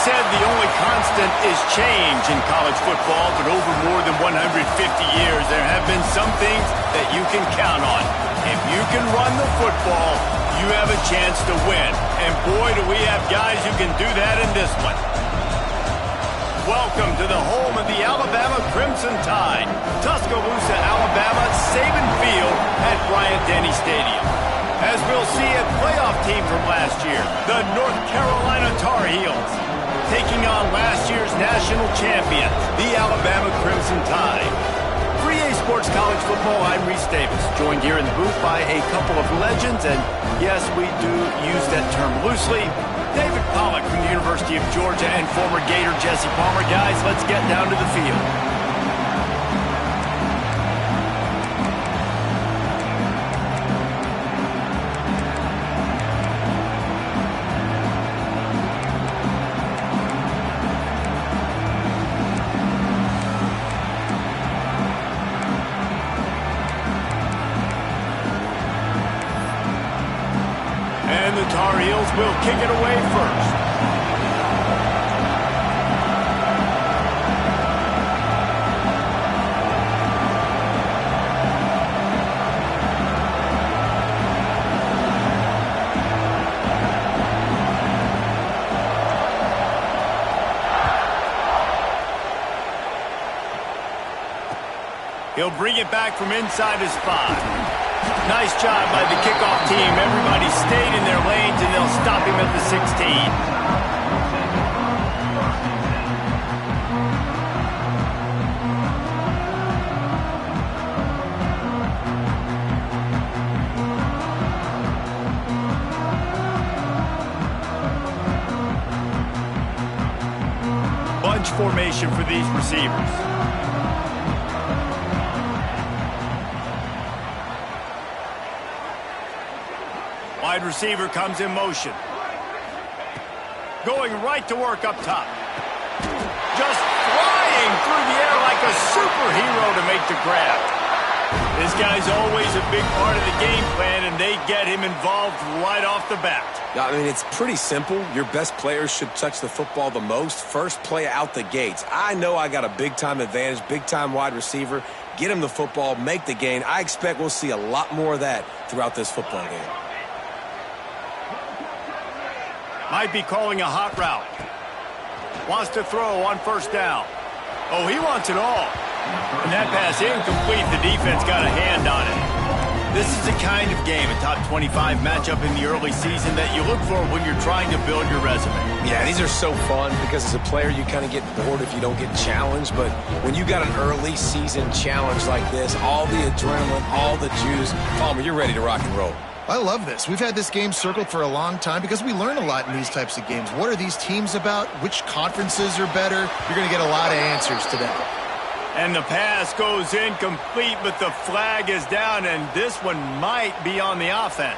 said the only constant is change in college football, but over more than 150 years, there have been some things that you can count on. If you can run the football, you have a chance to win. And boy, do we have guys who can do that in this one. Welcome to the home of the Alabama Crimson Tide, Tuscaloosa, Alabama, Saban Field at Bryant-Denny Stadium. As we'll see, a playoff team from last year, the North Carolina Tar Heels, taking on last year's national champion, the Alabama Crimson Tide. For EA Sports College Football, I'm Reese Davis, joined here in the booth by a couple of legends, and yes, we do use that term loosely. David Pollack from the University of Georgia and former Gator Jesse Palmer. Guys, let's get down to the field. And the Tar Heels will kick it away first. He'll bring it back from inside his 5. Nice job by the kickoff team. Everybody stayed in their lanes, and they'll stop him at the 16. Bunch formation for these receivers. Wide receiver comes in motion. Going right to work up top. Just flying through the air like a superhero to make the grab. This guy's always a big part of the game plan, and they get him involved right off the bat. I mean, it's pretty simple. Your best players should touch the football the most. First play out the gates. I know I got a big-time advantage, big-time wide receiver. Get him the football, make the gain. I expect we'll see a lot more of that throughout this football game. Might be calling a hot route. Wants to throw on first down. Oh, he wants it all. And that pass incomplete. The defense got a hand on it. This is the kind of game, a top 25 matchup in the early season, that you look for when you're trying to build your resume. Yeah, these are so fun because as a player, you kind of get bored if you don't get challenged. But when you got an early season challenge like this, all the adrenaline, all the juice, Palmer, you're ready to rock and roll. I love this. We've had this game circled for a long time because we learn a lot in these types of games. What are these teams about? Which conferences are better? You're going to get a lot of answers today. And the pass goes incomplete, but the flag is down, and this one might be on the offense.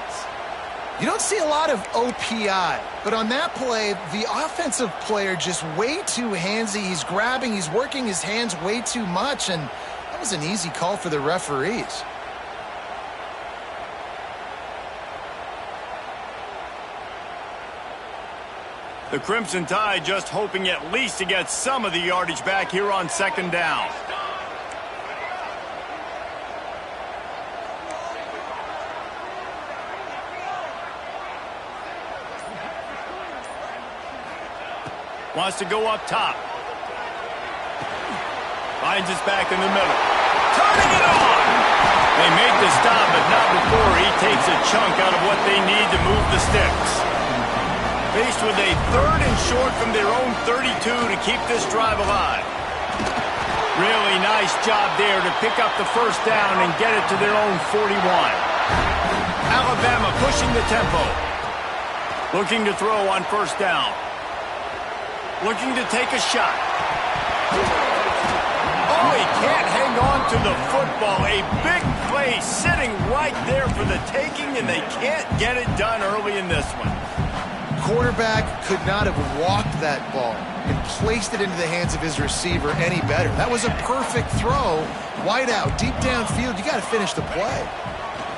You don't see a lot of OPI, but on that play, the offensive player just way too handsy. He's grabbing, he's working his hands way too much, and that was an easy call for the referees. The Crimson Tide just hoping at least to get some of the yardage back here on second down. Wants to go up top. Finds us back in the middle. Turning it on! They make the stop, but not before he takes a chunk out of what they need to move the sticks. Faced with a 3rd and short from their own 32 to keep this drive alive. Really nice job there to pick up the first down and get it to their own 41. Alabama pushing the tempo. Looking to throw on first down. Looking to take a shot. Oh, he can't hang on to the football. A big play sitting right there for the taking, and they can't get it done early in this one. Quarterback could not have walked that ball and placed it into the hands of his receiver any better. That was a perfect throw. Wide out, deep downfield. You got to finish the play.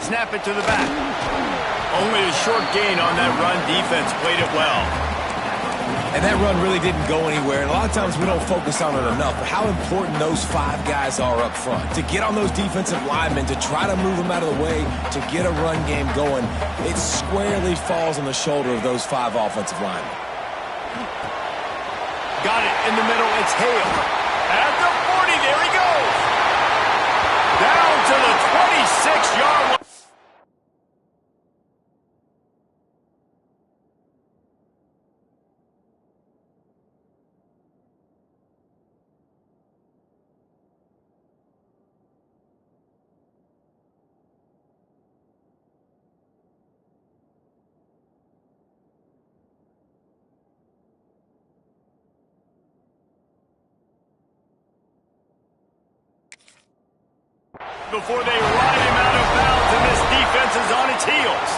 Snap it to the back. Only a short gain on that run. Defense played it well. And that run really didn't go anywhere, and a lot of times we don't focus on it enough, but how important those 5 guys are up front. To get on those defensive linemen, to try to move them out of the way, to get a run game going, it squarely falls on the shoulder of those 5 offensive linemen. Got it in the middle, it's Hale. At the 40, there he goes. Down to the 26-yard line. Before they ride him out of bounds, and this defense is on its heels.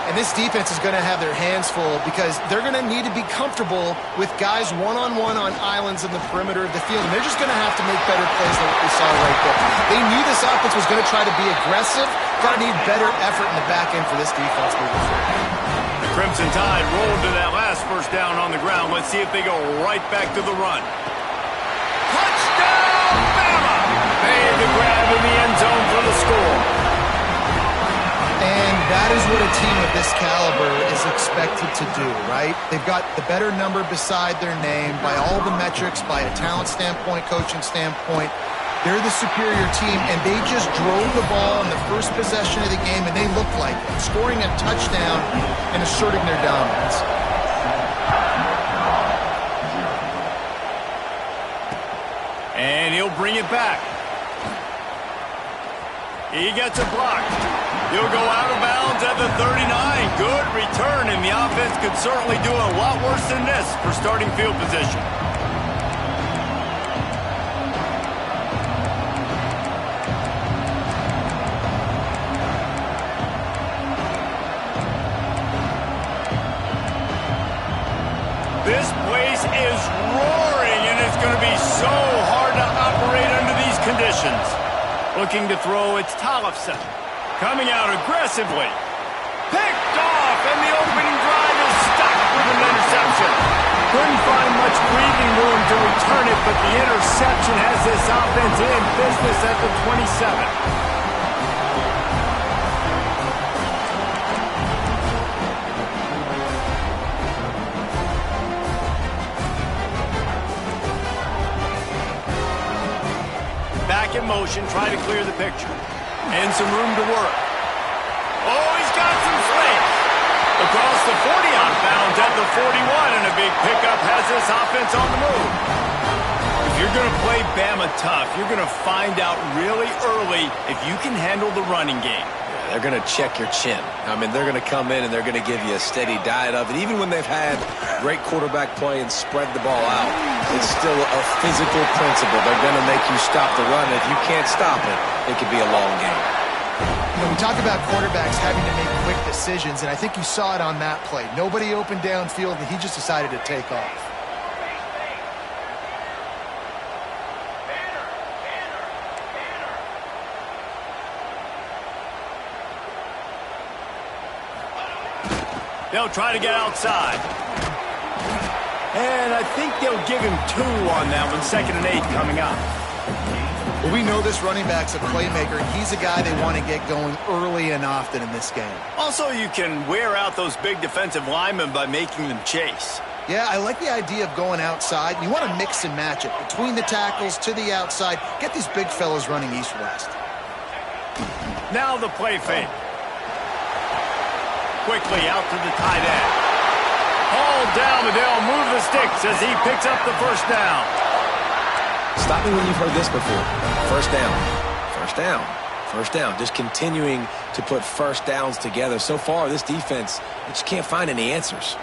And this defense is going to have their hands full because they're going to need to be comfortable with guys one-on-one on islands in the perimeter of the field. And they're just going to have to make better plays than what we saw right there. They knew this offense was going to try to be aggressive. Got to need better effort in the back end for this defense moving forward. The Crimson Tide rolled to that last first down on the ground. Let's see if they go right back to the run. Touchdown, Bama! Made the grab in the end zone for the score. And that is what a team of this caliber is expected to do, right? They've got the better number beside their name by all the metrics, by a talent standpoint, coaching standpoint. They're the superior team, and they just drove the ball in the first possession of the game, and they looked like it, scoring a touchdown and asserting their dominance. And he'll bring it back. He gets it blocked. He'll go out of bounds at the 39. Good return, and the offense could certainly do a lot worse than this for starting field position. This place is roaring, and it's going to be so hard to operate under these conditions. Looking to throw, it's Tollefson. Coming out aggressively. Picked off, and the opening drive is stuck with an interception. Couldn't find much breathing room to return it, but the interception has this offense in business at the 27. Back in motion, try to clear the picture. And some room to work. Oh, he's got some space. Across the 40 out of bounds at the 41, and a big pickup has this offense on the move. If you're going to play Bama tough, you're going to find out really early if you can handle the running game. They're going to check your chin. I mean, they're going to come in and they're going to give you a steady diet of it. Even when they've had great quarterback play and spread the ball out, it's still a physical principle. They're going to make you stop the run. If you can't stop it, it could be a long game. You know, we talk about quarterbacks having to make quick decisions, and I think you saw it on that play. Nobody opened downfield, and he just decided to take off. They'll try to get outside. And I think they'll give him 2 on that one. 2nd and 8 coming up. Well, we know this running back's a playmaker, and he's a guy they want to get going early and often in this game. Also, you can wear out those big defensive linemen by making them chase. Yeah, I like the idea of going outside. You want to mix and match it. Between the tackles, to the outside. Get these big fellas running east-west. Now the play fake. Quickly out to the tight end. Hauled down, and they'll move the sticks as he picks up the first down. Stop me when you've heard this before. First down. First down. First down. Just continuing to put first downs together. So far, this defense, they just can't find any answers.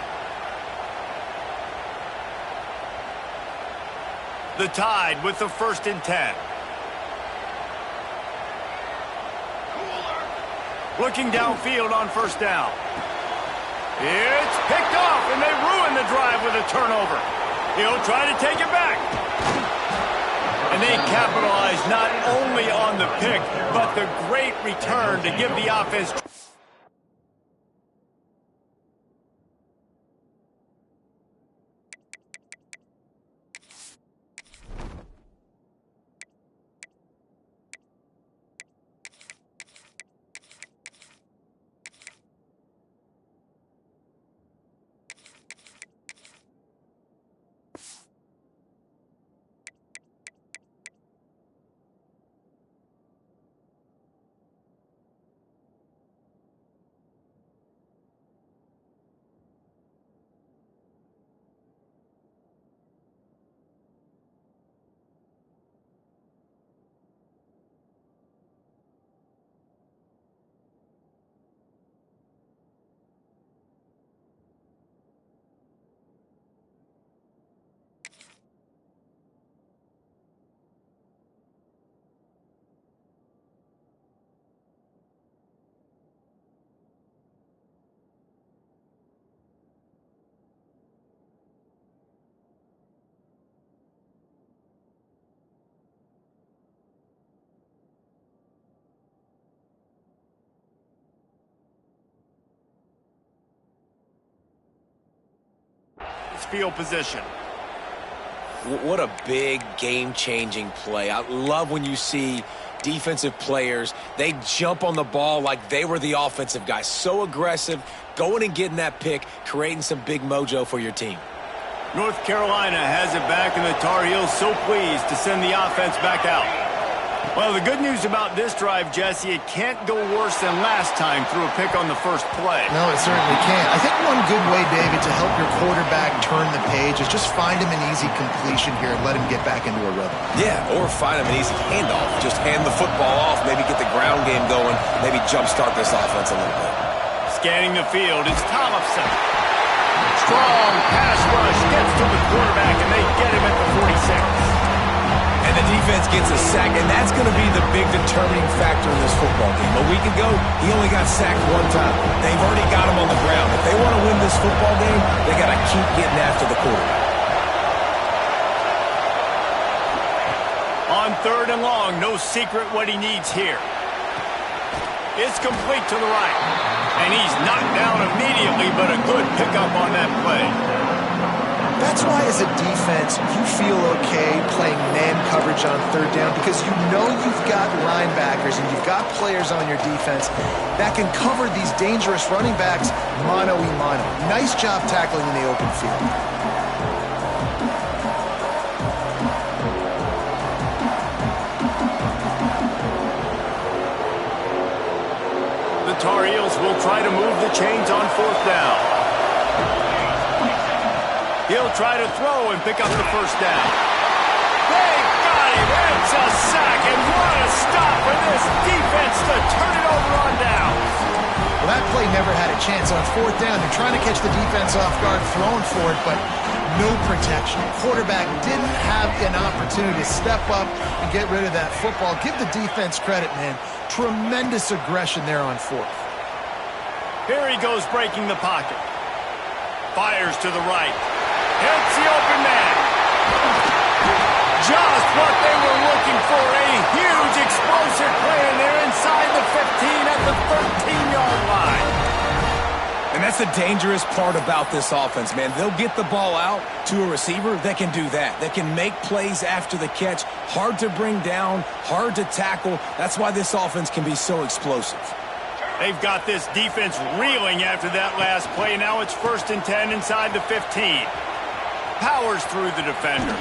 The Tide with the 1st and 10. Looking downfield on first down. It's picked off, and they ruin the drive with a turnover. He'll try to take it back. And they capitalize not only on the pick, but the great return to give the offense. field position. What a big game-changing play. I love when you see defensive players, they jump on the ball like they were the offensive guy. So aggressive, going and getting that pick, creating some big mojo for your team. North Carolina has it back, and the Tar Heels so pleased to send the offense back out. Well, the good news about this drive, Jesse, it can't go worse than last time through a pick on the first play. No, it certainly can't. I think one good way, David, to help your quarterback turn the page is just find him an easy completion here and let him get back into a rhythm. Yeah, or find him an easy handoff. Just hand the football off, maybe get the ground game going, maybe jumpstart this offense a little bit. Scanning the field, it's Tollefson. Strong pass rush gets to the quarterback, and they get him at the 46. And the defense gets a sack, and that's going to be the big determining factor in this football game. A week ago, he only got sacked one time. They've already got him on the ground. If they want to win this football game, they got to keep getting after the quarterback. On 3rd and long, no secret what he needs here. It's complete to the right. And he's knocked down immediately, but a good pickup on that play. That's why, as a defense, you feel okay playing man coverage on 3rd down because you know you've got linebackers and you've got players on your defense that can cover these dangerous running backs mano-a-mano. Nice job tackling in the open field. The Tar Heels will try to move the chains on 4th down. He'll try to throw and pick up the first down. They got him. It's a sack, and what a stop for this defense to turn it over on down. Well, that play never had a chance. On 4th down, they're trying to catch the defense off guard, throwing for it, but no protection. Quarterback didn't have an opportunity to step up and get rid of that football. Give the defense credit, man. Tremendous aggression there on 4th. Here he goes breaking the pocket. Fires to the right. Hits the open man. Just what they were looking for. A huge explosive play, and they're inside the 15 at the 13-yard line. And that's the dangerous part about this offense, man. They'll get the ball out to a receiver that can do that. That can make plays after the catch. Hard to bring down, hard to tackle. That's why this offense can be so explosive. They've got this defense reeling after that last play. Now it's 1st and 10 inside the 15. Powers through the defender.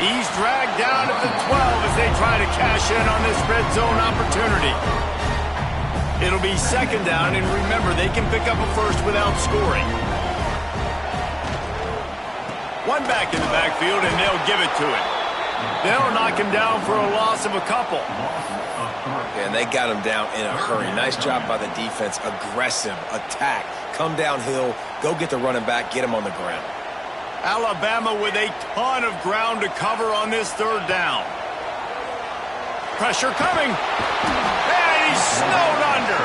He's dragged down at the 12 as they try to cash in on this red zone opportunity. It'll be 2nd down, and remember, they can pick up a first without scoring. One back in the backfield, and they'll give it to him. They'll knock him down for a loss of a couple. And they got him down in a hurry. Nice job by the defense. Aggressive, attack, come downhill, go get the running back, get him on the ground. Alabama with a ton of ground to cover on this 3rd down. Pressure coming. And he's snowed under.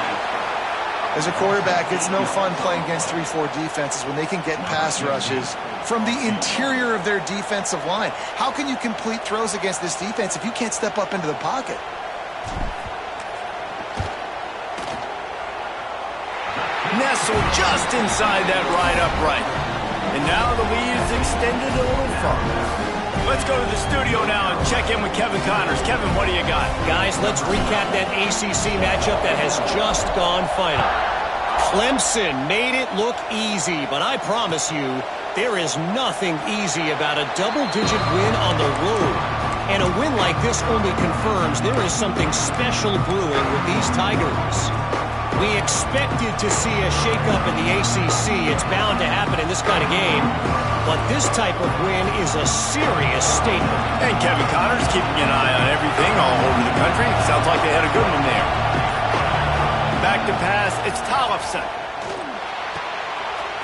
As a quarterback, it's no fun playing against 3-4 defenses when they can get pass rushes from the interior of their defensive line. How can you complete throws against this defense if you can't step up into the pocket? Nestled just inside that right upright. And now the lead is extended a little further. Let's go to the studio now and check in with Kevin Connors. Kevin, what do you got? Guys, let's recap that ACC matchup that has just gone final. Clemson made it look easy, but I promise you, there is nothing easy about a double-digit win on the road. And a win like this only confirms there is something special brewing with these Tigers. We expected to see a shakeup in the ACC. It's bound to happen in this kind of game. But this type of win is a serious statement. And Kevin Connors keeping an eye on everything all over the country. Sounds like they had a good one there. Back to pass. It's Tollefson.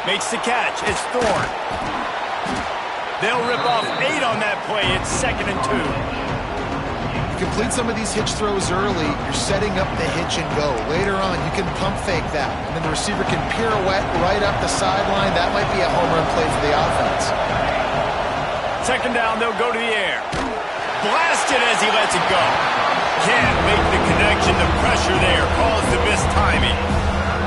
Makes the catch. It's Thorne. They'll rip off 8 on that play. It's 2nd and 2. Complete some of these hitch throws early, you're setting up the hitch and go. Later on, you can pump fake that, and then the receiver can pirouette right up the sideline. That might be a home run play for the offense. 2nd down, they'll go to the air. Blasted as he lets it go. Can't make the connection. The pressure there caused the missed timing.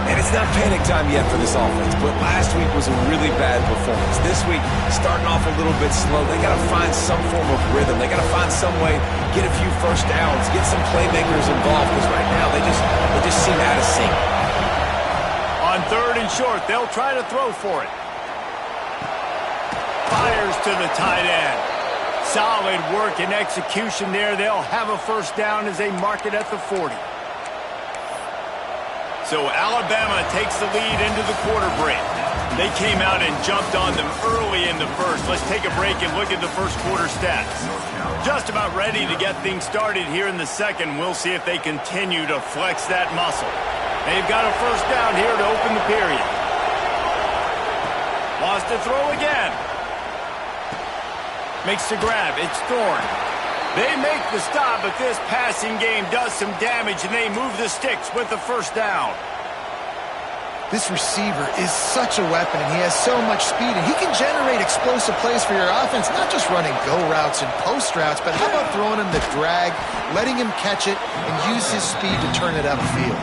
And it's not panic time yet for this offense, but last week was a really bad performance. This week, starting off a little bit slow, they got to find some form of rhythm. They got to find some way, get a few first downs, get some playmakers involved, because right now they just seem out of sync. On 3rd and short, they'll try to throw for it. Fires to the tight end. Solid work and execution there. They'll have a first down as they mark it at the 40. So Alabama takes the lead into the quarter break. They came out and jumped on them early in the first. Let's take a break and look at the first quarter stats. Just about ready to get things started here in the second. We'll see if they continue to flex that muscle. They've got a first down here to open the period. Wants to throw again. Makes the grab. It's Thorne. They make the stop, but this passing game does some damage, and they move the sticks with the first down. This receiver is such a weapon, and he has so much speed, and he can generate explosive plays for your offense, not just running go routes and post routes, but how about throwing him the drag, letting him catch it, and use his speed to turn it upfield.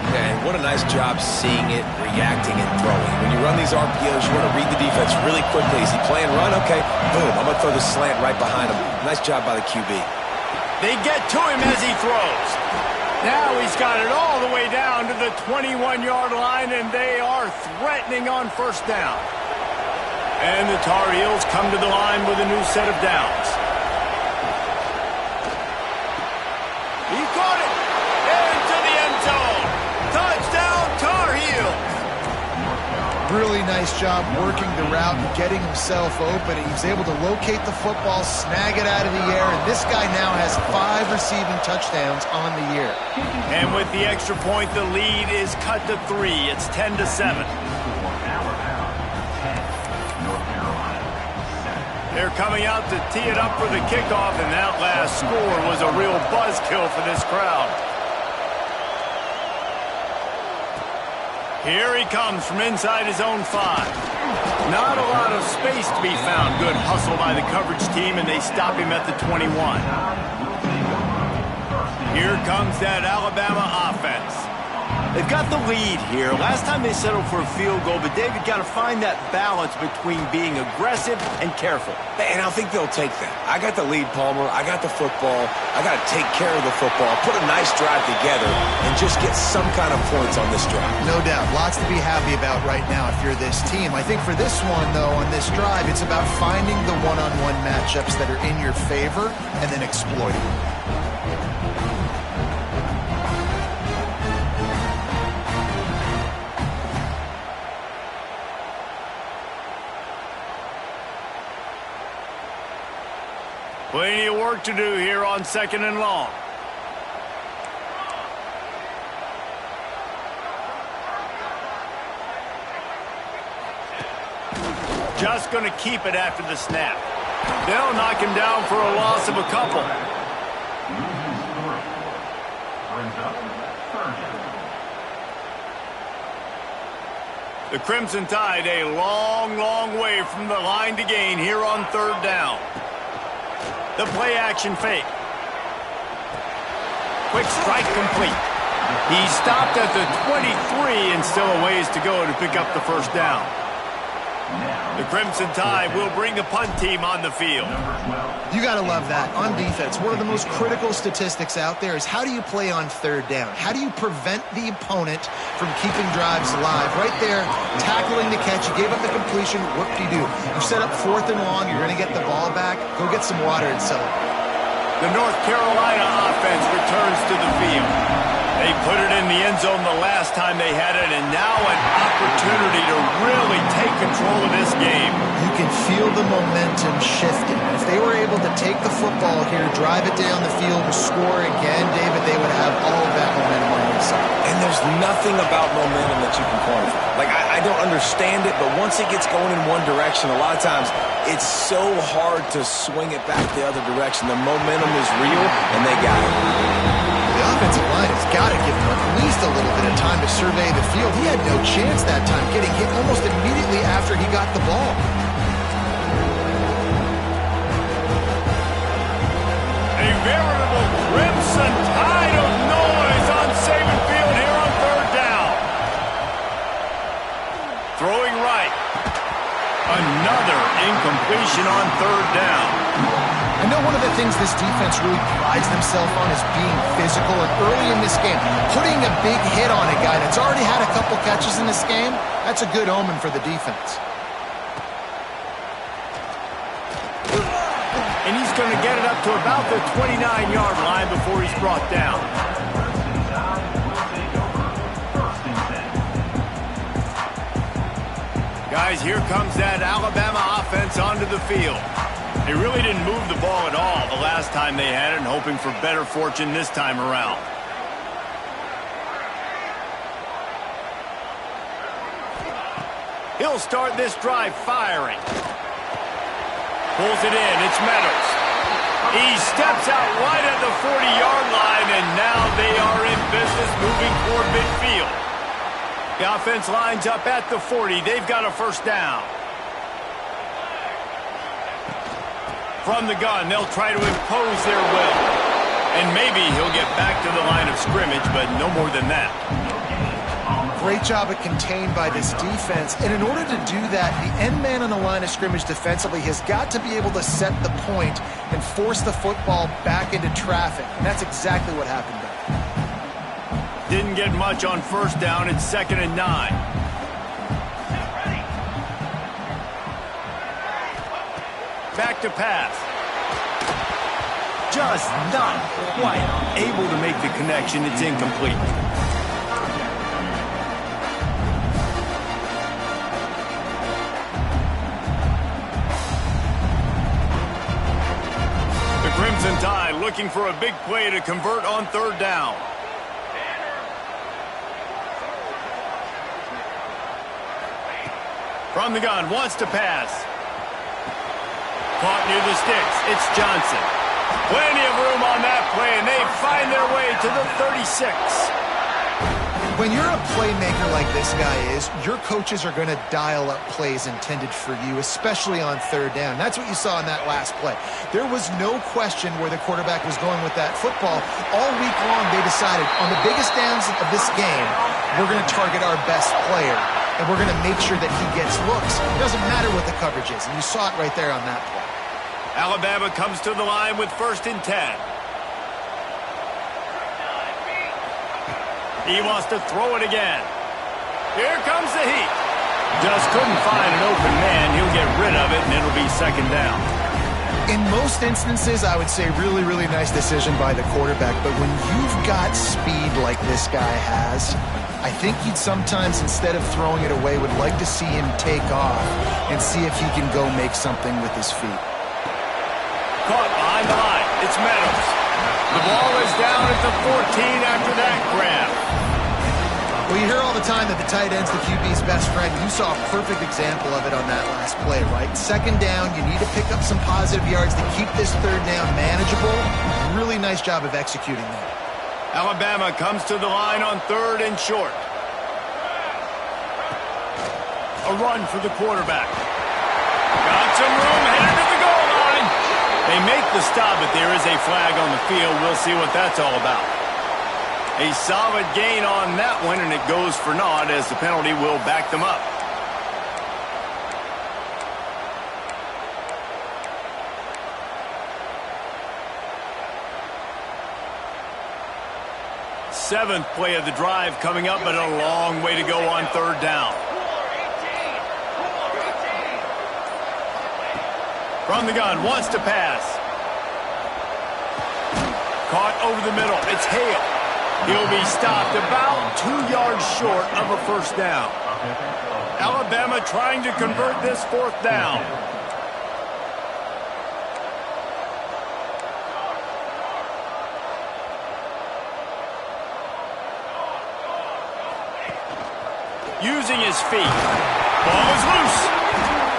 And what a nice job seeing it, reacting, and throwing. When you run these RPOs, you want to read the defense really quickly. Is he playing run? Okay, boom. I'm going to throw the slant right behind him. Nice job by the QB. They get to him as he throws. Now he's got it all the way down to the 21-yard line, and they are threatening on first down. And the Tar Heels come to the line with a new set of downs. He caught it into the end zone. Touchdown, Tar Heels. Really nice job working the route and getting himself open. He's able to locate the football, snag it out of the air, and this guy now has 5 receiving touchdowns on the year. And with the extra point, the lead is cut to 3. It's 10-7. They're coming out to tee it up for the kickoff, and that last score was a real buzzkill for this crowd. Here he comes from inside his own 5. Not a lot of space to be found. Good hustle by the coverage team, and they stop him at the 21. Here comes that Alabama offense. They've got the lead here. Last time they settled for a field goal, but David got to find that balance between being aggressive and careful. And I think they'll take that. I got the lead, Palmer. I got the football. I got to take care of the football, put a nice drive together, and just get some kind of points on this drive. No doubt. Lots to be happy about right now if you're this team. I think for this one, though, on this drive, it's about finding the one-on-one matchups that are in your favor and then exploiting. Plenty of work to do here on 2nd and long. Just going to keep it after the snap. They'll knock him down for a loss of a couple. The Crimson Tide a long, long way from the line to gain here on 3rd down. The play-action fake. Quick strike complete. He stopped at the 23 and still a ways to go to pick up the first down. The Crimson Tide will bring the punt team on the field. You got to love that. On defense, one of the most critical statistics out there is how do you play on 3rd down? How do you prevent the opponent from keeping drives alive? Right there, tackling the catch. You gave up the completion. What do? You set up 4th and long. You're going to get the ball back. Go get some water and celebrate. The North Carolina offense returns to the field. They put it in the end zone the last time they had it, and now an opportunity to really take control of this game. You can feel the momentum shifting. If they were able to take the football here, drive it down the field, and score again, David, they would have all of that momentum on their side. And there's nothing about momentum that you can quantify. Like, I don't understand it, but once it gets going in one direction, a lot of times it's so hard to swing it back the other direction. The momentum is real, and they got it. The offensive line has got to give him at least a little bit of time to survey the field. He had no chance that time, getting hit almost immediately after he got the ball. A veritable crimson tide of noise on Saban Field here on 3rd down. throwing right. Another incompletion on third down. I know one of the things this defense really prides themselves on is being physical, and early in this game, putting a big hit on a guy that's already had a couple catches in this game, that's a good omen for the defense. And he's going to get it up to about the 29-yard line before he's brought down. Guys, here comes that Alabama offense onto the field. They really didn't move the ball at all the last time they had it, and hoping for better fortune this time around. He'll start this drive firing. Pulls it in. It's Meadows. He steps out right at the 40-yard line, and now they are in business moving toward midfield. The offense lines up at the 40. They've got a first down. From the gun, they'll try to impose their will. And maybe he'll get back to the line of scrimmage, but no more than that. Great job of contained by this defense. And in order to do that, the end man on the line of scrimmage defensively has got to be able to set the point and force the football back into traffic. And that's exactly what happened there. Didn't get much on first down. It's 2nd and 9. Back to pass. Just not quite able to make the connection. It's incomplete. The Crimson Tide looking for a big play to convert on third down. From the gun, wants to pass. Caught near the sticks. It's Johnson. Plenty of room on that play, and they find their way to the 36. When you're a playmaker like this guy is, your coaches are going to dial up plays intended for you, especially on third down. That's what you saw in that last play. There was no question where the quarterback was going with that football. All week long, they decided, on the biggest downs of this game, we're going to target our best player, and we're going to make sure that he gets looks. It doesn't matter what the coverage is, and you saw it right there on that play. Alabama comes to the line with 1st and 10. He wants to throw it again. Here comes the heat. Just couldn't find an open man. He'll get rid of it, and it'll be 2nd down. In most instances, I would say really, really nice decision by the quarterback. But when you've got speed like this guy has, I think you'd sometimes, instead of throwing it away, would like to see him take off and see if he can go make something with his feet. Caught behind the line. It's Meadows. The ball is down at the 14 after that grab. Well, you hear all the time that the tight end's the QB's best friend. You saw a perfect example of it on that last play, right? 2nd down, you need to pick up some positive yards to keep this third down manageable. Really nice job of executing that. Alabama comes to the line on 3rd and short. A run for the quarterback. Got some room, headed to the goal line. They make the stop, but there is a flag on the field. We'll see what that's all about. A solid gain on that one, and it goes for naught as the penalty will back them up. Seventh play of the drive coming up, but a long way to go on third down. From the gun, wants to pass. Caught over the middle. It's Hale. He'll be stopped about 2 yards short of a first down. Alabama trying to convert this 4th down. Using his feet. Ball is loose.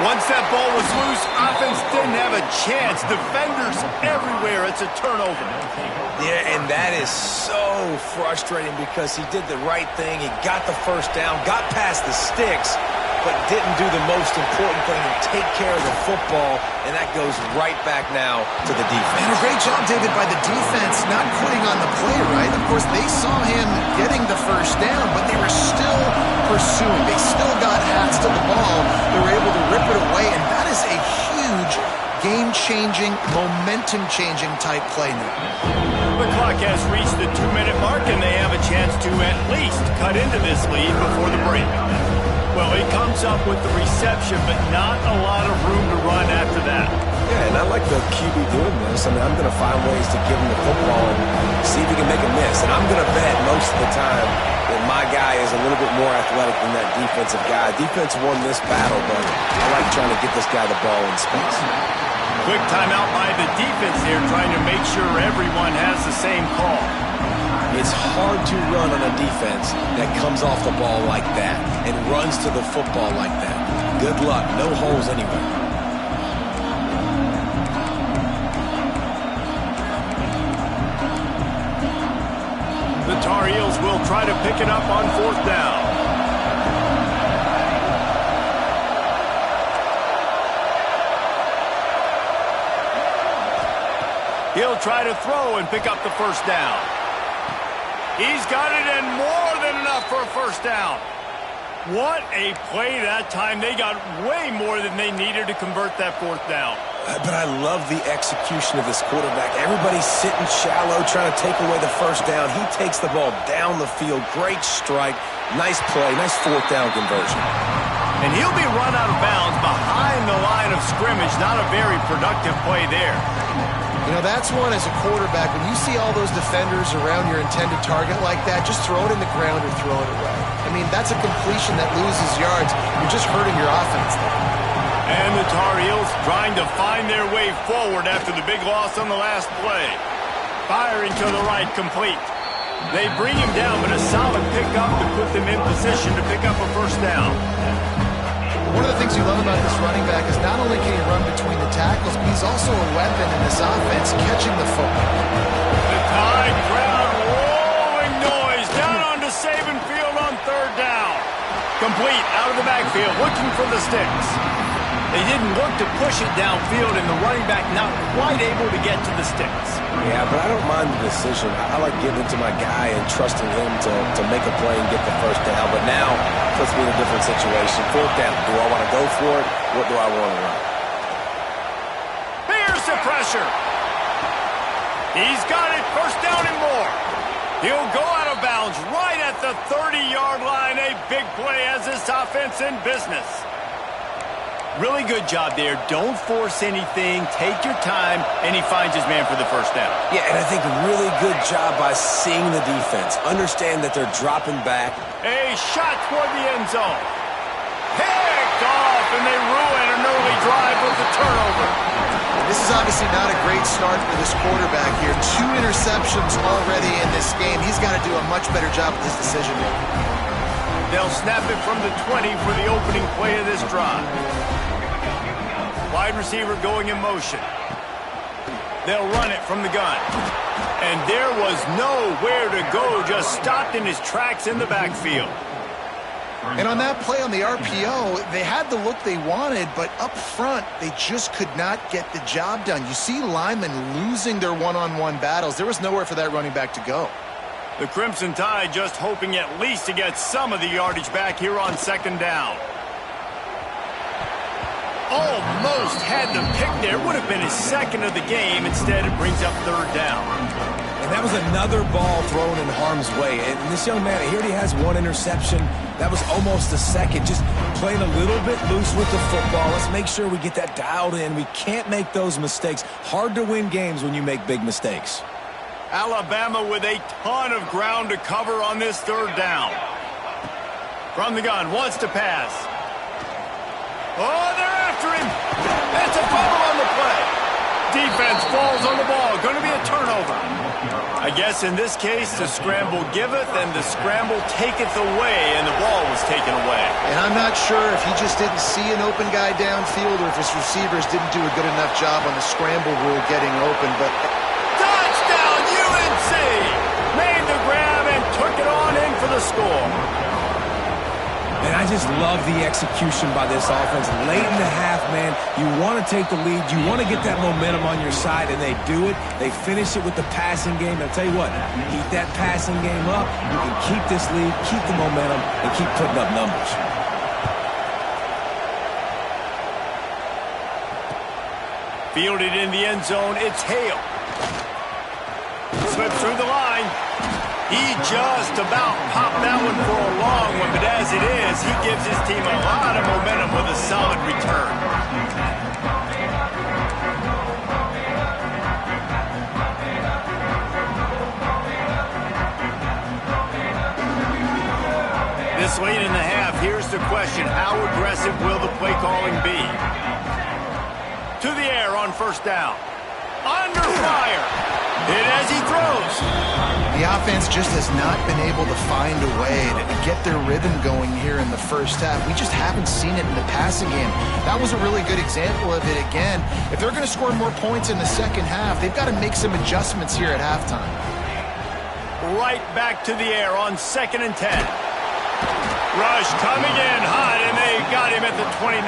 Once that ball was loose, offense didn't have a chance. Defenders everywhere. It's a turnover. Yeah, and that is so frustrating because he did the right thing. He got the first down, got past the sticks, but didn't do the most important thing and take care of the football, and that goes right back now to the defense. And a great job, David, by the defense not quitting on the play, right? Of course, they saw him getting the first down, but they were still pursuing. They still got hats to the game-changing, momentum-changing type play now. The clock has reached the 2-minute mark, and they have a chance to at least cut into this lead before the break. Well, he comes up with the reception, but not a lot of room to run after that. Yeah, and I like the QB doing this. I mean, I'm going to find ways to give him the football and see if he can make a miss. And I'm going to bet most of the time that my guy is a little bit more athletic than that defensive guy. Defense won this battle, but I like trying to get this guy the ball in space. Quick timeout by the defense here, trying to make sure everyone has the same call. It's hard to run on a defense that comes off the ball like that and runs to the football like that. Good luck. No holes anywhere. The Tar Heels will try to pick it up on 4th down. He'll try to throw and pick up the 1st down. He's got it, and more than enough for a 1st down. What a play that time. They got way more than they needed to convert that 4th down. But I love the execution of this quarterback. Everybody's sitting shallow, trying to take away the 1st down. He takes the ball down the field. Great strike. Nice play. Nice 4th down conversion. And he'll be run out of bounds behind the line of scrimmage. Not a very productive play there. You know, that's one as a quarterback. When you see all those defenders around your intended target like that, just throw it in the ground or throw it away. I mean, that's a completion that loses yards. You're just hurting your offense there. And the Tar Heels trying to find their way forward after the big loss on the last play. Firing to the right, complete. They bring him down, but a solid pickup to put them in position to pick up a 1st down. One of the things you love about this running back is not only can he run between the tackles, but he's also a weapon in this offense, catching the football. The Tide crowd rolling noise down onto Saban Field on 3rd down. Complete out of the backfield, looking for the sticks. They didn't look to push it downfield, and the running back not quite able to get to the sticks. Yeah, but I don't mind the decision. I like giving it to my guy and trusting him to make a play and get the 1st down. But now, it puts me in a different situation. 4th down. Do I want to go for it? What do I want to run? Here's the pressure. He's got it. 1st down and more. He'll go out of bounds right at the 30-yard line. A big play as this offense in business. Really good job there. Don't force anything. Take your time, and he finds his man for the 1st down. Yeah, and I think really good job by seeing the defense. Understand that they're dropping back. A shot toward the end zone. Picked off, and they ruin an early drive with the turnover. This is obviously not a great start for this quarterback here. 2 interceptions already in this game. He's got to do a much better job with his decision-making. They'll snap it from the 20 for the opening play of this drive. Wide receiver going in motion. They'll run it from the gun. And there was nowhere to go, just stopped in his tracks in the backfield. And on that play on the RPO, they had the look they wanted, but up front, they just could not get the job done. You see linemen losing their one-on-one battles. There was nowhere for that running back to go. The Crimson Tide just hoping at least to get some of the yardage back here on 2nd down. Almost had the pick there. Would have been his 2nd of the game. Instead, it brings up 3rd down. And that was another ball thrown in harm's way. And this young man, he already has 1 interception. That was almost a 2nd. Just playing a little bit loose with the football. Let's make sure we get that dialed in. We can't make those mistakes. Hard to win games when you make big mistakes. Alabama with a ton of ground to cover on this 3rd down. From the gun, wants to pass. Oh, they're after him. It's a fumble on the play. Defense falls on the ball. Going to be a turnover. I guess in this case, the scramble giveth and the scramble taketh away, and the ball was taken away. And I'm not sure if he just didn't see an open guy downfield or if his receivers didn't do a good enough job on the scramble rule getting open, but... Touchdown, UNC! Made the grab and took it on in for the score. And I just love the execution by this offense. Late in the half, man, you want to take the lead. You want to get that momentum on your side, and they do it. They finish it with the passing game. I'll tell you what, keep that passing game up. You can keep this lead, keep the momentum, and keep putting up numbers. Fielded in the end zone, it's Hale. Slips through the line. He just about popped that one for a long one, but as it is, he gives his team a lot of momentum with a solid return. This late in the half, here's the question. How aggressive will the play calling be? To the air on first down. Under fire. Hit as he throws. The offense just has not been able to find a way to get their rhythm going here in the first half. We just haven't seen it in the passing game. That was a really good example of it again. If they're going to score more points in the second half, they've got to make some adjustments here at halftime. Right back to the air on 2nd and 10. Rush coming in hot, and they got him at the 29.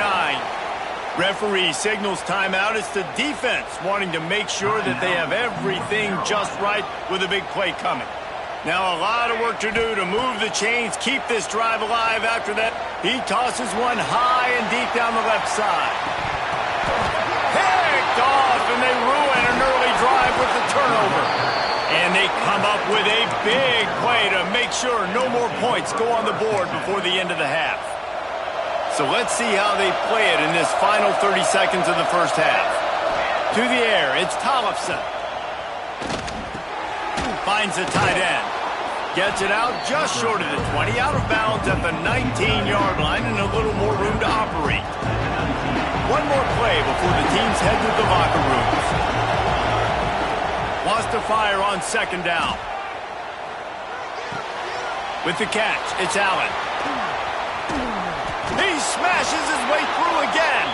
Referee signals timeout. It's the defense wanting to make sure that they have everything just right with a big play coming. Now a lot of work to do to move the chains, keep this drive alive after that. He tosses one high and deep down the left side. Picked off, and they ruin an early drive with the turnover. And they come up with a big play to make sure no more points go on the board before the end of the half. So let's see how they play it in this final 30 seconds of the first half. To the air, it's Tollefson. Finds the tight end. Gets it out just short of the 20, out of bounds at the 19-yard line, and a little more room to operate. One more play before the teams head to the locker rooms. Wants to fire on 2nd down. With the catch, it's Allen. He smashes his way through again.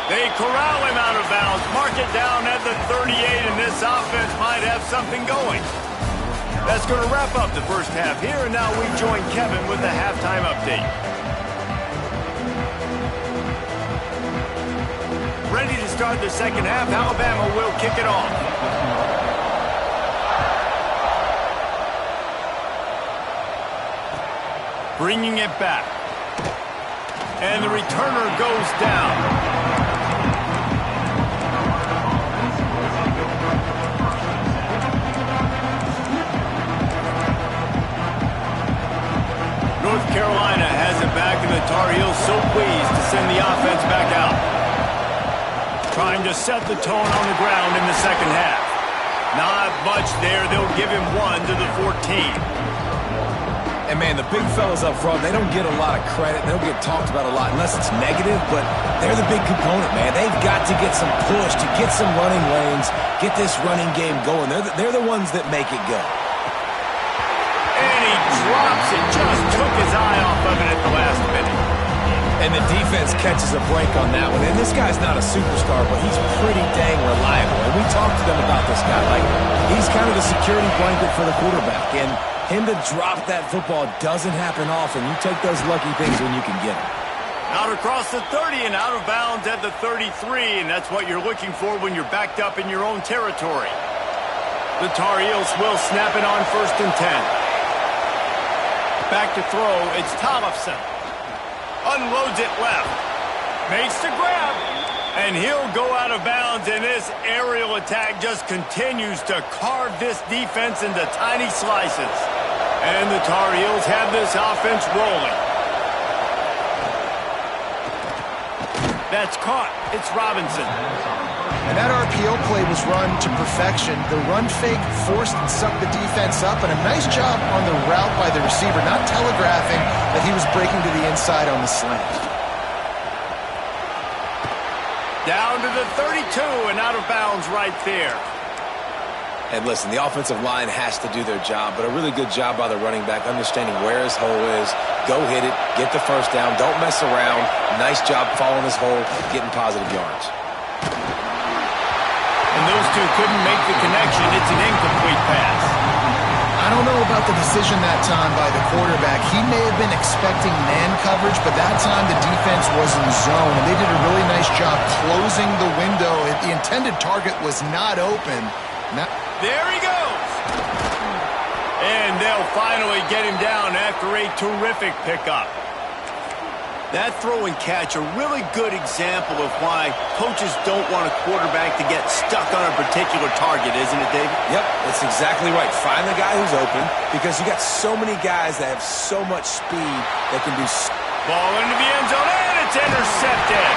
They corral him out of bounds, mark it down at the 38, and this offense might have something going. That's going to wrap up the first half here, and now we join Kevin with the halftime update. Ready to start the second half, Alabama will kick it off. Bringing it back. And the returner goes down. North Carolina has it back, and the Tar Heels so pleased to send the offense back out. Trying to set the tone on the ground in the second half. Not much there. They'll give him 1 to the 14. And, man, the big fellas up front, they don't get a lot of credit. They don't get talked about a lot unless it's negative, but they're the big component, man. They've got to get some push, to get some running lanes, get this running game going. They're the ones that make it go. And he drops it, just took his eye off of it at the last minute. And the defense catches a break on that one. And this guy's not a superstar, but he's pretty dang reliable. And we talked to them about this guy. Like, he's kind of the security blanket for the quarterback. And him to drop that football doesn't happen often. You take those lucky things when you can get them. Out across the 30 and out of bounds at the 33, and that's what you're looking for when you're backed up in your own territory. The Tar Heels will snap it on 1st and 10. Back to throw, it's Tollefson. Unloads it left. Makes the grab. And he'll go out of bounds, and this aerial attack just continues to carve this defense into tiny slices. And the Tar Heels have this offense rolling. That's caught. It's Robinson. And that RPO play was run to perfection. The run fake forced and sucked the defense up, and a nice job on the route by the receiver, not telegraphing that he was breaking to the inside on the slant. Down to the 32 and out of bounds right there. And listen, the offensive line has to do their job, but a really good job by the running back, understanding where his hole is. Go hit it, get the first down, don't mess around. Nice job following his hole, getting positive yards. And those two couldn't make the connection. It's an incomplete pass. I don't know about the decision that time by the quarterback. He may have been expecting man coverage, but that time the defense was in zone, and they did a really nice job closing the window. The intended target was not open. There he goes. And they'll finally get him down after a terrific pickup. That throw and catch, a really good example of why coaches don't want a quarterback to get stuck on a particular target, isn't it, David? Yep, that's exactly right. Find the guy who's open, because you got so many guys that have so much speed that can do. Ball into the end zone, and it's intercepted.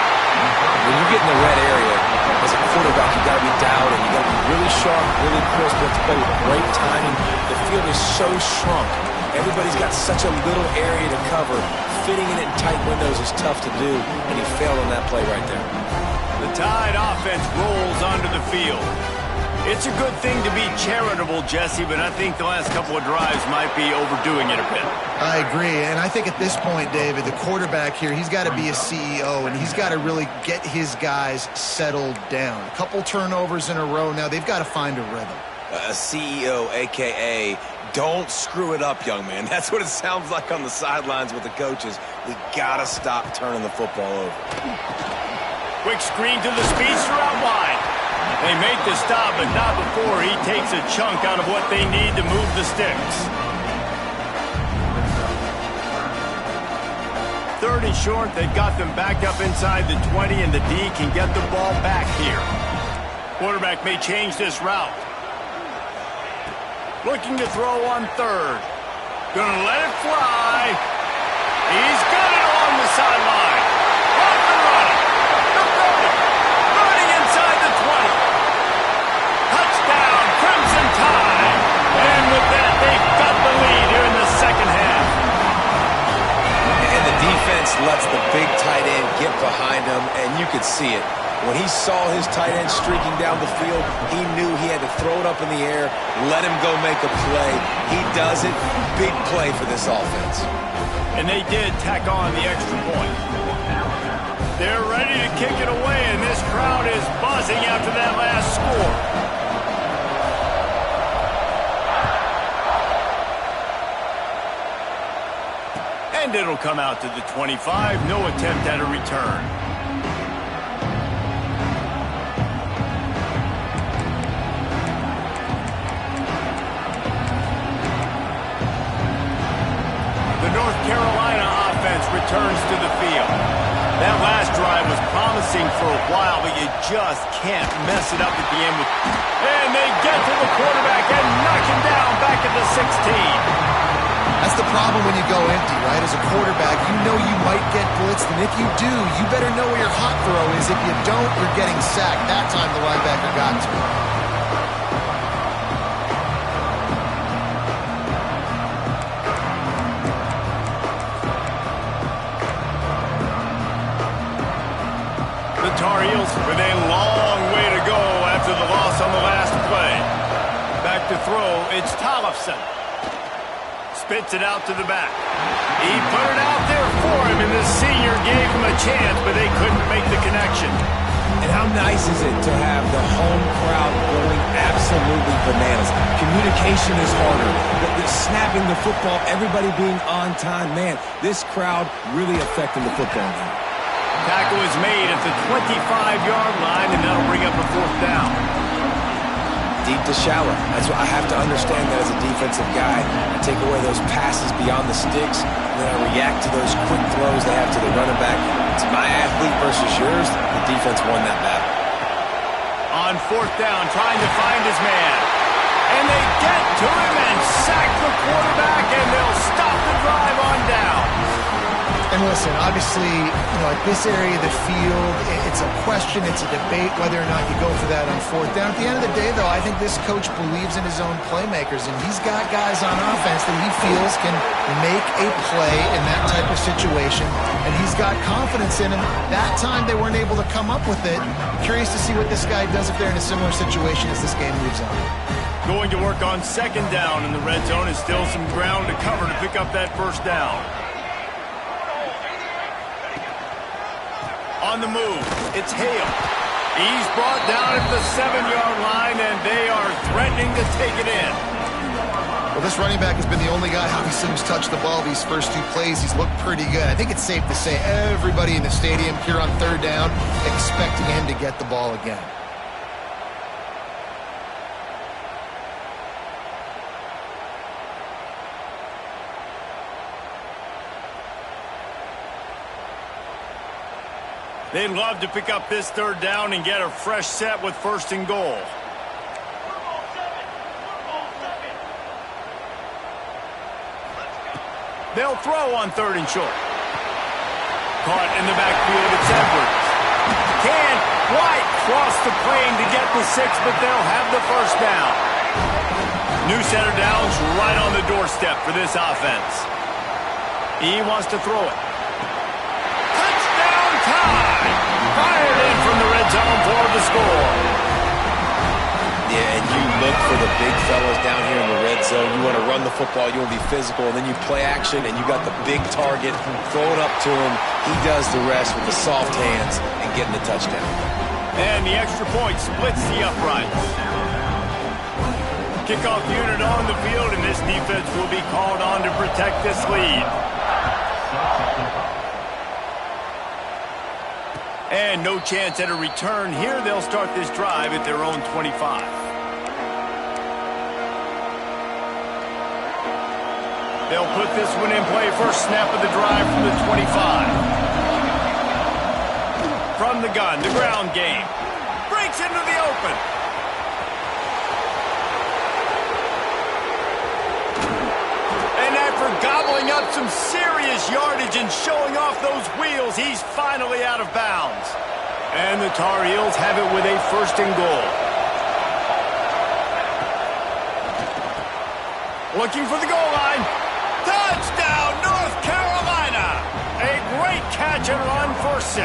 When you get in the red area, as a quarterback, you got to be dialed in. You got to be really sharp, really crisp. You have to play with great timing. The field is so shrunk. Everybody's got such a little area to cover. Fitting in it in tight windows is tough to do, and he failed on that play right there. The Tide offense rolls onto the field. It's a good thing to be charitable, Jesse, but I think the last couple of drives might be overdoing it a bit. I agree, and I think at this point, David, the quarterback here, he's got to be a CEO, and he's got to really get his guys settled down. A couple turnovers in a row now. They've got to find a rhythm. A CEO, a.k.a. don't screw it up, young man. That's what it sounds like on the sidelines with the coaches. We got to stop turning the football over. Quick screen to the speedster out wide. They make the stop, but not before he takes a chunk out of what they need to move the sticks. 3rd and short, they've got them back up inside the 20, and the D can get the ball back here. Quarterback may change this route. Looking to throw on 3rd. Gonna let it fly. He's got it along the sideline. Off and running. Running inside the 20. Touchdown, Crimson Tide. And with that, they've got the lead here in the second half. And the defense lets the big tight end get behind him, and you could see it. When he saw his tight end streaking down the field, he knew he had to throw it up in the air, let him go make a play. He does it. Big play for this offense. And they did tack on the extra point. They're ready to kick it away, and this crowd is buzzing after that last score. And it'll come out to the 25. No attempt at a return. North Carolina offense returns to the field. That last drive was promising for a while, but you just can't mess it up at the end. And they get to the quarterback and knock him down back at the 16. That's the problem when you go empty, right? As a quarterback, you know you might get blitzed, and if you do, you better know where your hot throw is. If you don't, you're getting sacked. That time the linebacker got to it. Tar Heels with a long way to go after the loss on the last play. Back to throw, it's Tollefson. Spits it out to the back. He put it out there for him, and the senior gave him a chance, but they couldn't make the connection. And how nice is it to have the home crowd going absolutely bananas? Communication is harder. The snapping the football, everybody being on time. Man, this crowd really affecting the football game. Tackle is made at the 25-yard line, and that'll bring up a 4th down. Deep to shallow. That's what I have to understand that as a defensive guy. I take away those passes beyond the sticks, and then I react to those quick throws they have to the running back. It's my athlete versus yours. The defense won that battle. On 4th down, trying to find his man. And they get to him and sack the quarterback, and they'll stop the drive on down. And listen, obviously, at this area of the field, it's a question, it's a debate whether or not you go for that on 4th down. At the end of the day, though, I think this coach believes in his own playmakers, and he's got guys on offense that he feels can make a play in that type of situation, and he's got confidence in him. That time, they weren't able to come up with it. Curious to see what this guy does if they're in a similar situation as this game moves on. Going to work on 2nd down in the red zone, is still some ground to cover to pick up that 1st down. On the move, it's Hale. He's brought down at the 7-yard line, and they are threatening to take it in. Well, this running back has been the only guy, obviously, who's touched the ball these first 2 plays. He's looked pretty good. I think it's safe to say everybody in the stadium here on 3rd down expecting him to get the ball again. They'd love to pick up this third down and get a fresh set with 1st and goal. They'll throw on 3rd and short. Caught in the backfield, it's Edwards. Can White cross the plane to get the 6, but they'll have the 1st down. New center downs right on the doorstep for this offense. He wants to throw it. Touchdown time! Fired in from the red zone for the score. Yeah, and you look for the big fellas down here in the red zone. You want to run the football, you want to be physical, and then you play action, and you got the big target, throw it up to him. He does the rest with the soft hands and getting the touchdown. And the extra point splits the uprights. Kickoff unit on the field, and this defense will be called on to protect this lead. And no chance at a return here. They'll start this drive at their own 25. They'll put this one in play. First snap of the drive from the 25. From the gun, the ground game. Breaks into the open. And after gobbling up some serious yardage and showing off those wheels, he's finally out of bounds. And the Tar Heels have it with a 1st and goal. Looking for the goal line. Touchdown, North Carolina! A great catch and run for 6.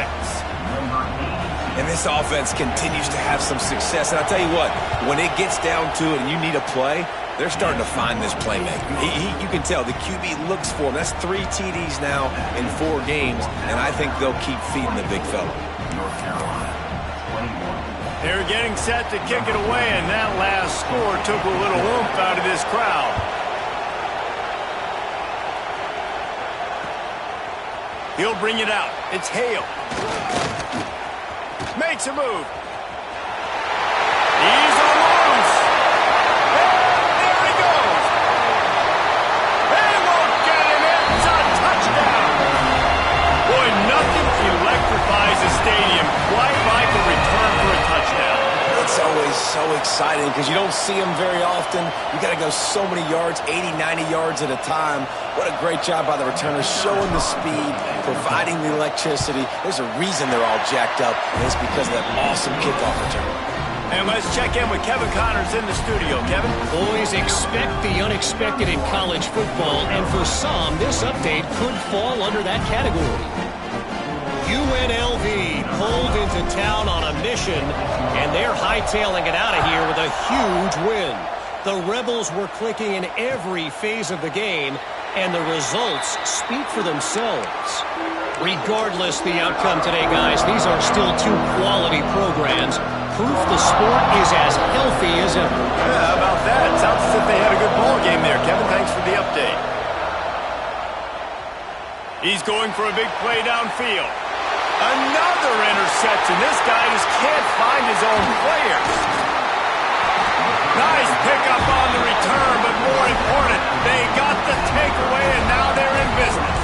And this offense continues to have some success. And I'll tell you what, when it gets down to it and you need a play, they're starting to find this playmaker. You can tell the QB looks for him. That's 3 TDs now in 4 games, and I think they'll keep feeding the big fella. North Carolina. They're getting set to kick it away, and that last score took a little oomph out of this crowd. He'll bring it out. It's Hale. Makes a move. He's on loose. And there he goes. They won't get him. It's a touchdown. Boy, nothing electrifies a stadium quite like a return for a touchdown. It's always so exciting because you don't see them very often. You got to go so many yards, 80, 90 yards at a time. What a great job by the returners, showing the speed, providing the electricity. There's a reason they're all jacked up, and it's because of that awesome kickoff return. And let's check in with Kevin Connors in the studio. Kevin? Boys, expect the unexpected in college football, and for some, this update could fall under that category. UNLV pulled into town on a mission, and they're hightailing it out of here with a huge win. The Rebels were clicking in every phase of the game, and the results speak for themselves. Regardless the outcome today, guys, these are still 2 quality programs. Proof the sport is as healthy as ever. Yeah, how about that? Sounds as if they had a good ball game there. Kevin, thanks for the update. He's going for a big play downfield. Another interception. This guy just can't find his own players. Nice pickup on the return, but more important, they got the takeaway, and now they're in business.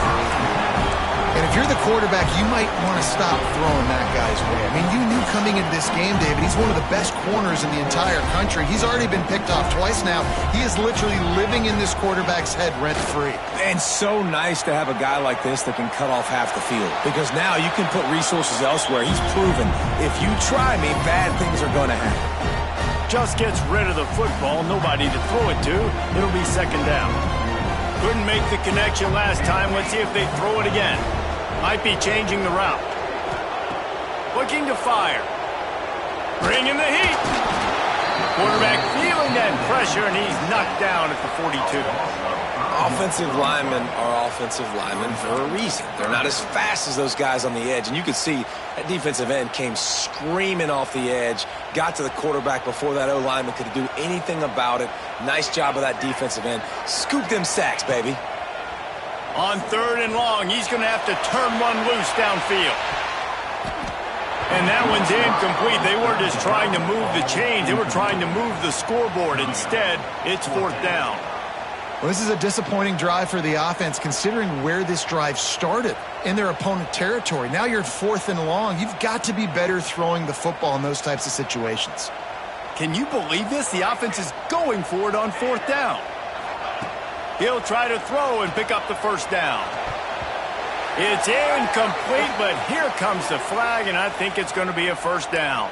And if you're the quarterback, you might want to stop throwing that guy's way. I mean, you knew coming into this game, David, he's one of the best corners in the entire country. He's already been picked off twice now. He is literally living in this quarterback's head rent-free. And so nice to have a guy like this that can cut off half the field. Because now you can put resources elsewhere. He's proven, if you try me, bad things are going to happen. Just gets rid of the football, nobody to throw it to. It'll be 2nd down. Couldn't make the connection last time. Let's see if they throw it again. Might be changing the route. Looking to fire. Bringing the heat. Quarterback feeling that pressure, and he's knocked down at the 42. Offensive linemen are offensive linemen for a reason. They're not as fast as those guys on the edge. And you can see that defensive end came screaming off the edge, got to the quarterback before that O-lineman could do anything about it. Nice job of that defensive end. Scoop them sacks, baby. On 3rd and long, he's going to have to turn one loose downfield. And that one's incomplete. They weren't just trying to move the chains. They were trying to move the scoreboard. Instead, it's 4th down. Well, this is a disappointing drive for the offense considering where this drive started in their opponent territory. Now you're 4th and long. You've got to be better throwing the football in those types of situations. Can you believe this? The offense is going for it on 4th down. He'll try to throw and pick up the first down. It's incomplete, but here comes the flag, and I think it's going to be a first down.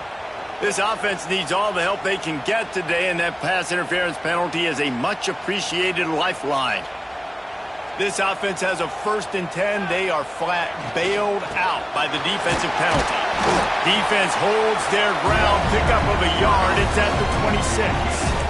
This offense needs all the help they can get today, and that pass interference penalty is a much-appreciated lifeline. This offense has a 1st and 10. They are flat bailed out by the defensive penalty. Defense holds their ground, pickup of a yard. It's at the 26.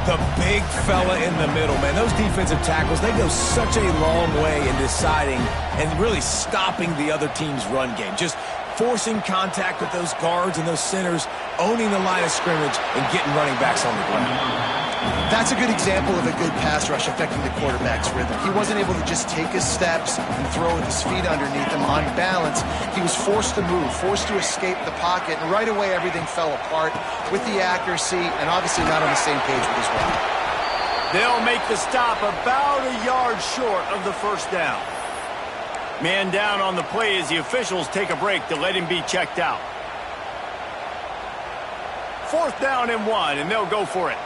The big fella in the middle, man. Those defensive tackles, they go such a long way in deciding and really stopping the other team's run game. Just forcing contact with those guards and those centers, owning the line of scrimmage, and getting running backs on the ground. That's a good example of a good pass rush affecting the quarterback's rhythm. He wasn't able to just take his steps and throw with his feet underneath him on balance. He was forced to move, forced to escape the pocket, and right away everything fell apart with the accuracy and obviously not on the same page with his run. They'll make the stop about a yard short of the first down. Man down on the play as the officials take a break to let him be checked out. 4th down and 1, and they'll go for it.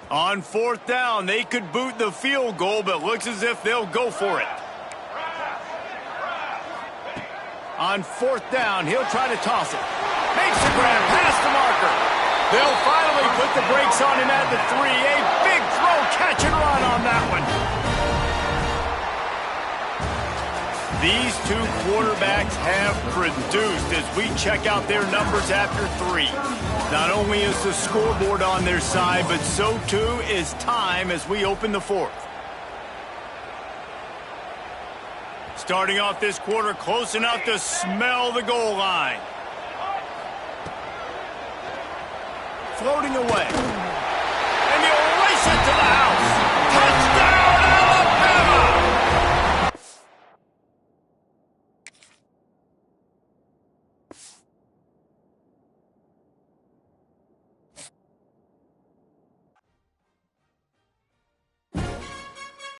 On 4th down, they could boot the field goal, but looks as if they'll go for it. On 4th down, he'll try to toss it. Makes the grab, past the marker. They'll finally put the brakes on him at the 3. A big throw, catch and run on that one. These two quarterbacks have produced as we check out their numbers after 3. Not only is the scoreboard on their side, but so too is time as we open the 4th. Starting off this quarter close enough to smell the goal line. Floating away.